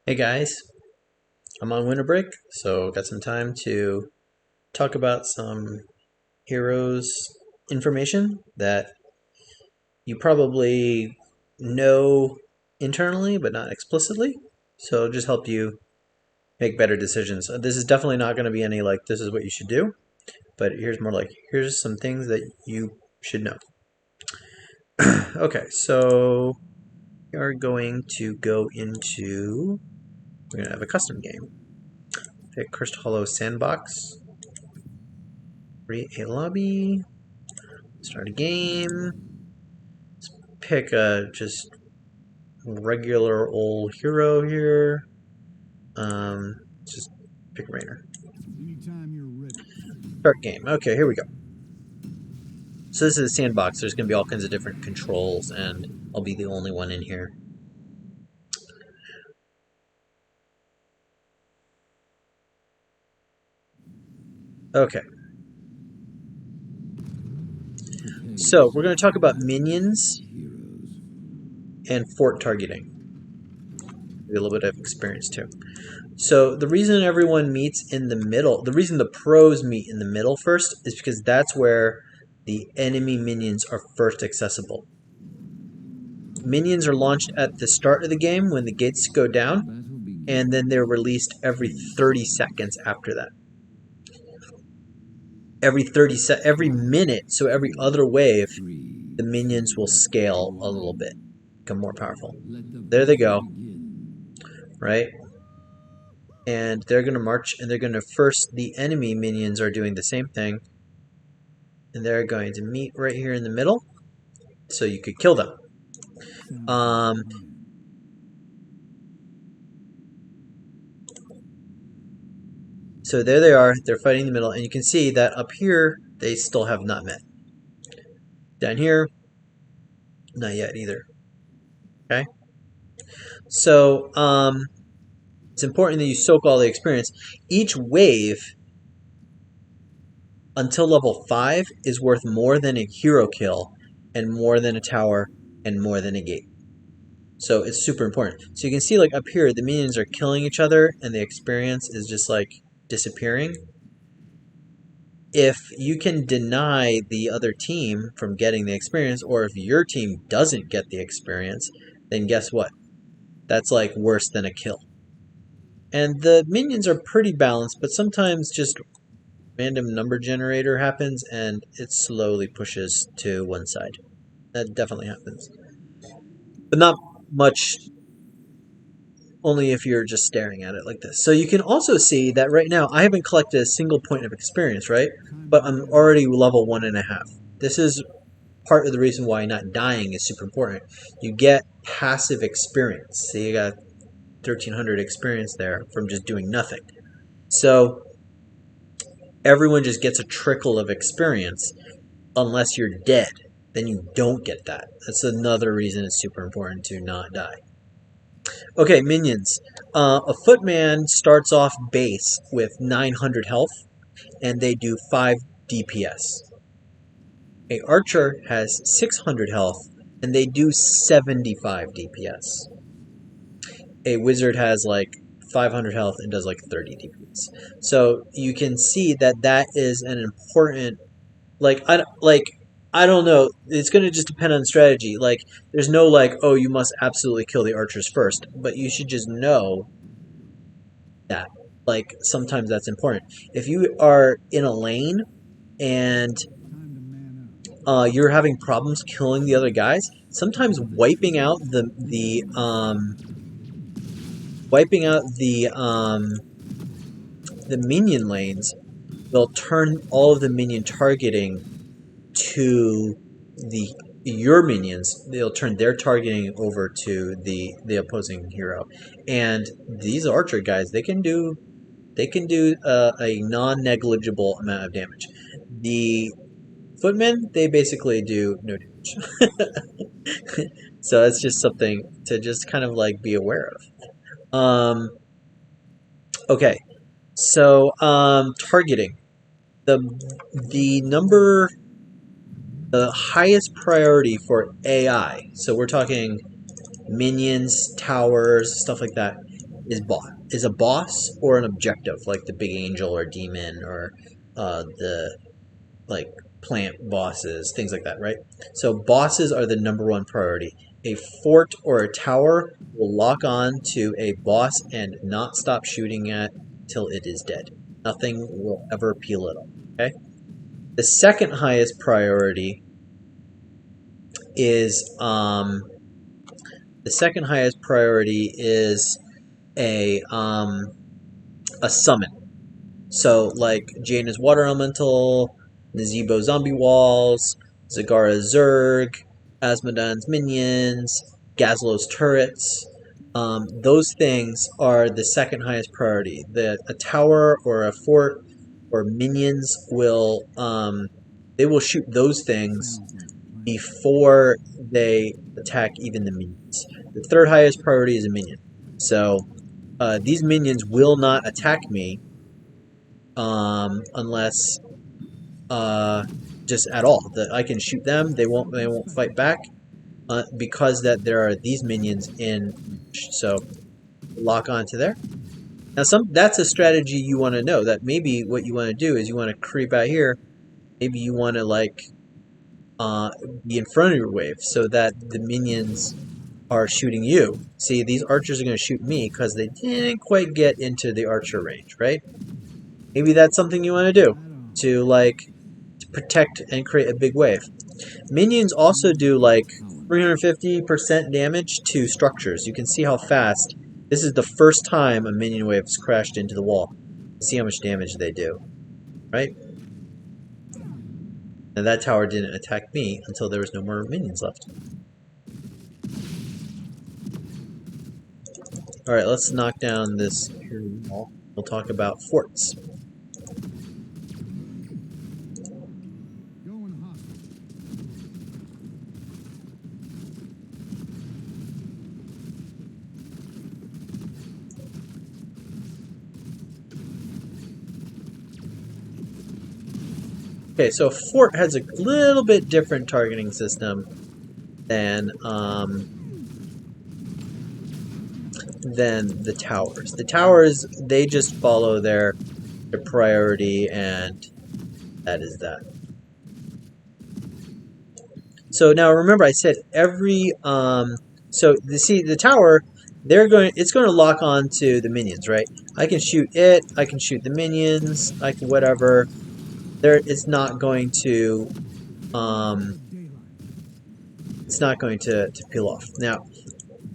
Hey guys, I'm on winter break, so got some time to talk about some heroes information that you probably know internally but not explicitly. So it'll just help you make better decisions. This is definitely not going to be any like this is what you should do, but here's more like here's some things that you should know. Okay, so we are going to go into we're going to have a custom game. Pick Cursed Hollow Sandbox. Create a lobby. Start a game. Let's pick a just regular old hero here. Just pick Rainer. Anytime you're ready. Start game. Okay, here we go. So this is a sandbox. There's going to be all kinds of different controls, and I'll be the only one in here. Okay. So we're going to talk about minions and fort targeting. A little bit of experience too. So the reason everyone meets in the middle, the reason the pros meet in the middle first is because that's where the enemy minions are first accessible. Minions are launched at the start of the game when the gates go down, and then they're released every 30 seconds after that. Every minute, so every other wave, the minions will scale a little bit, become more powerful. There they go, right? And they're going to march, and they're going to first, the enemy minions are doing the same thing, and they're going to meet right here in the middle, so you could kill them. So there they are, they're fighting in the middle, and you can see that up here, they still have not met. Down here, not yet either. Okay? So, it's important that you soak all the experience. Each wave, until level 5, is worth more than a hero kill, and more than a tower, and more than a gate. So it's super important. So you can see like up here, the minions are killing each other, and the experience is just like disappearing. If you can deny the other team from getting the experience, or if your team doesn't get the experience, then guess what? That's like worse than a kill. And the minions are pretty balanced, but sometimes just random number generator happens and it slowly pushes to one side. That definitely happens. But not much, only if you're just staring at it like this. So you can also see that right now I haven't collected a single point of experience, right? But I'm already level 1.5. This is part of the reason why not dying is super important. You get passive experience. So you got 1,300 experience there from just doing nothing. So everyone just gets a trickle of experience unless you're dead. Then you don't get that. That's another reason it's super important to not die. Okay, minions. A footman starts off base with 900 health, and they do 5 DPS. A archer has 600 health, and they do 75 DPS. A wizard has like 500 health and does like 30 DPS. So you can see that that is an important, I don't know. It's going to just depend on strategy. Like, there's no like, oh, you must absolutely kill the archers first, but you should just know that. Like, sometimes that's important. If you are in a lane and you're having problems killing the other guys, sometimes wiping out the minion lanes will turn all of the minion targeting to your minions. They'll turn their targeting over to the opposing hero, and these archer guys they can do a non-negligible amount of damage. The footmen they basically do no damage. So that's just something to just kind of like be aware of. Okay, so targeting the highest priority for AI. So we're talking minions, towers, stuff like that. is a boss or an objective, like the big angel or demon or the like plant bosses, things like that, right? So bosses are the number one priority. A fort or a tower will lock on to a boss and not stop shooting at till it is dead. Nothing will ever peel it off. Okay. The second highest priority is a summon. So like Jaina's Water Elemental, Nazebo Zombie Walls, Zagara Zerg, Asmodan's Minions, Gazlo's Turrets. Those things are the second highest priority. A tower or a fort or minions will they will shoot those things before they attack even the minions. The third highest priority is a minion. So these minions will not attack me unless just at all. That I can shoot them, they won't fight back because that there are these minions in. So lock onto there. Now that's a strategy you want to know. That maybe what you want to do is you want to creep out here. Maybe you want to like be in front of your wave so that the minions are shooting you. See, these archers are going to shoot me because they didn't quite get into the archer range, right? Maybe that's something you want to do to like to protect and create a big wave. Minions also do like 350% damage to structures. You can see how fast. This is the first time a minion wave has crashed into the wall. See how much damage they do, right? And that tower didn't attack me until there was no more minions left. Alright, let's knock down this wall. We'll talk about forts. Okay, so a fort has a little bit different targeting system than the towers. The towers, they just follow their priority, and that is that. So now remember, I said every so the tower, it's going to lock on to the minions, right? I can shoot it, I can shoot the minions, I can whatever. It's not going to peel off. Now,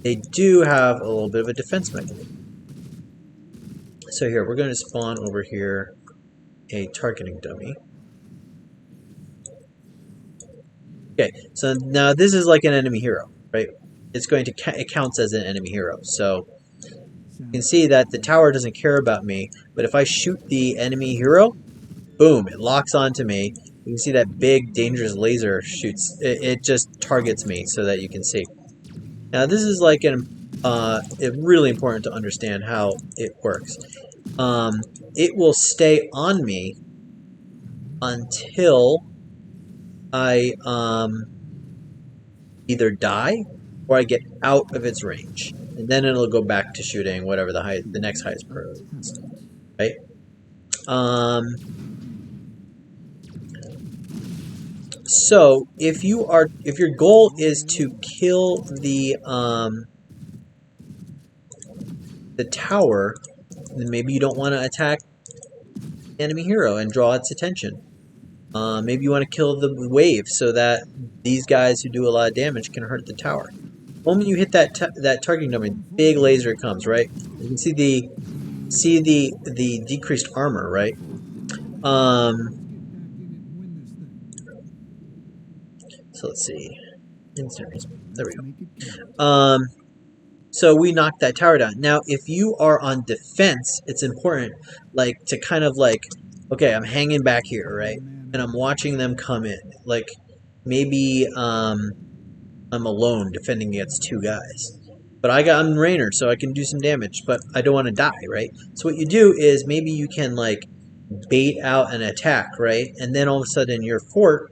they do have a little bit of a defense mechanism. So here, we're going to spawn over here a targeting dummy. Okay, so now this is like an enemy hero, right? It counts as an enemy hero. So you can see that the tower doesn't care about me, but if I shoot the enemy hero, boom, it locks onto me. You can see that big, dangerous laser shoots. It just targets me so that you can see. Now, this is like it's really important to understand how it works. It will stay on me until I either die or I get out of its range. And then it'll go back to shooting whatever the next highest priority is. Right? So if your goal is to kill the tower, then maybe you don't want to attack the enemy hero and draw its attention. Maybe you want to kill the wave so that these guys who do a lot of damage can hurt the tower. The moment you hit that targeting dummy, big laser comes, right? You can see the decreased armor, right? So let's see. There we go. So we knocked that tower down. Now, if you are on defense, it's important, like, to kind of like, okay, I'm hanging back here, right? And I'm watching them come in. Like, maybe I'm alone defending against two guys. But I'm Raynor, so I can do some damage, but I don't want to die, right? So what you do is maybe you can, like, bait out an attack, right? And then all of a sudden your fort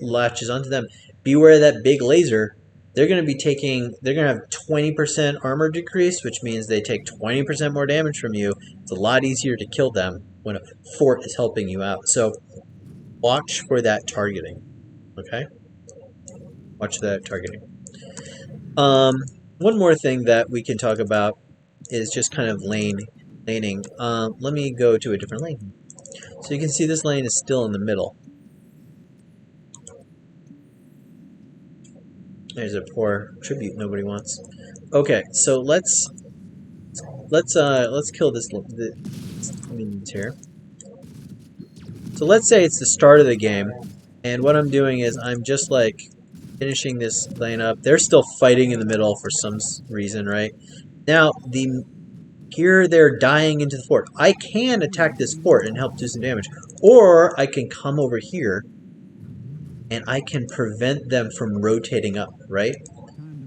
latches onto them. Beware that big laser they're going to be taking, they're going to have 20% armor decrease, which means they take 20% more damage from you. It's a lot easier to kill them when a fort is helping you out. So watch for that targeting, okay? Watch that targeting. One more thing that we can talk about is just kind of laning. Let me go to a different lane. So you can see this lane is still in the middle. There's a poor tribute nobody wants. Okay, so let's kill this minions here. So let's say it's the start of the game, and what I'm doing is I'm just like finishing this lane up. They're still fighting in the middle for some reason, right? Now here they're dying into the fort. I can attack this fort and help do some damage, or I can come over here and I can prevent them from rotating up, right?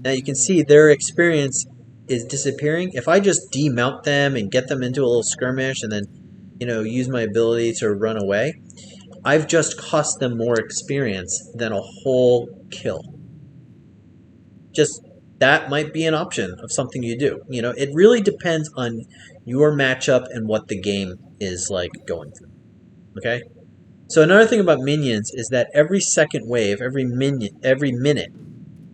Now you can see their experience is disappearing. If I just demount them and get them into a little skirmish and then, you know, use my ability to run away, I've just cost them more experience than a whole kill. Just that might be an option of something you do. You know, it really depends on your matchup and what the game is like going through. Okay? So another thing about minions is that every second wave, every minute,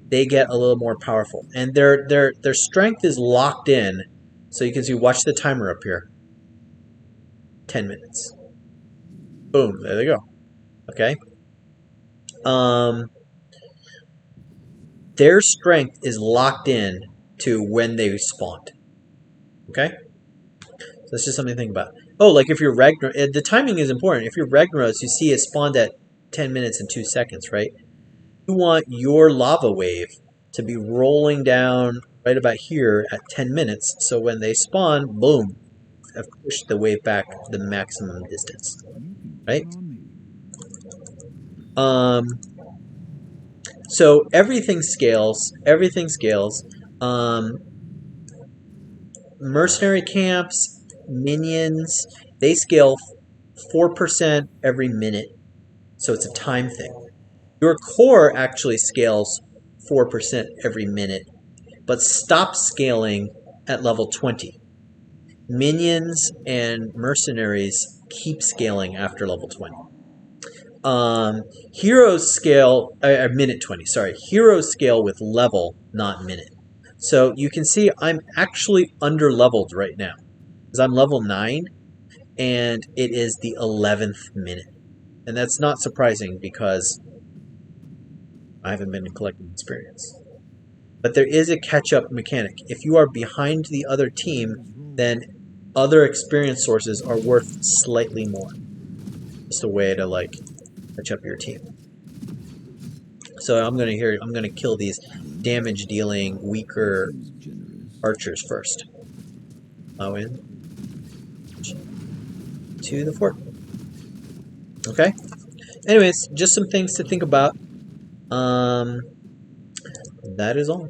they get a little more powerful, and their strength is locked in. So you can see, watch the timer up here. 10 minutes. Boom, there they go. Okay. Their strength is locked in to when they spawned. Okay. So that's just something to think about. Oh, like if you're Ragnaros, the timing is important. If you're Ragnaros, you see it spawned at 10 minutes and 2 seconds, right? You want your lava wave to be rolling down right about here at 10 minutes, so when they spawn, boom, I've pushed the wave back the maximum distance, right? So everything scales. Everything scales. Mercenary camps, minions, they scale 4% every minute. So it's a time thing. Your core actually scales 4% every minute, but stops scaling at level 20. Minions and mercenaries keep scaling after level 20. Heroes scale, minute 20, sorry. Heroes scale with level, not minute. So you can see I'm actually under leveled right now, because I'm level 9, and it is the 11th minute. And that's not surprising because I haven't been collecting experience. But there is a catch-up mechanic. If you are behind the other team, then other experience sources are worth slightly more. Just a way to like catch up your team. So I'm gonna kill these damage dealing weaker archers first. I'll in to the fort. Okay. Anyways, just some things to think about. That is all.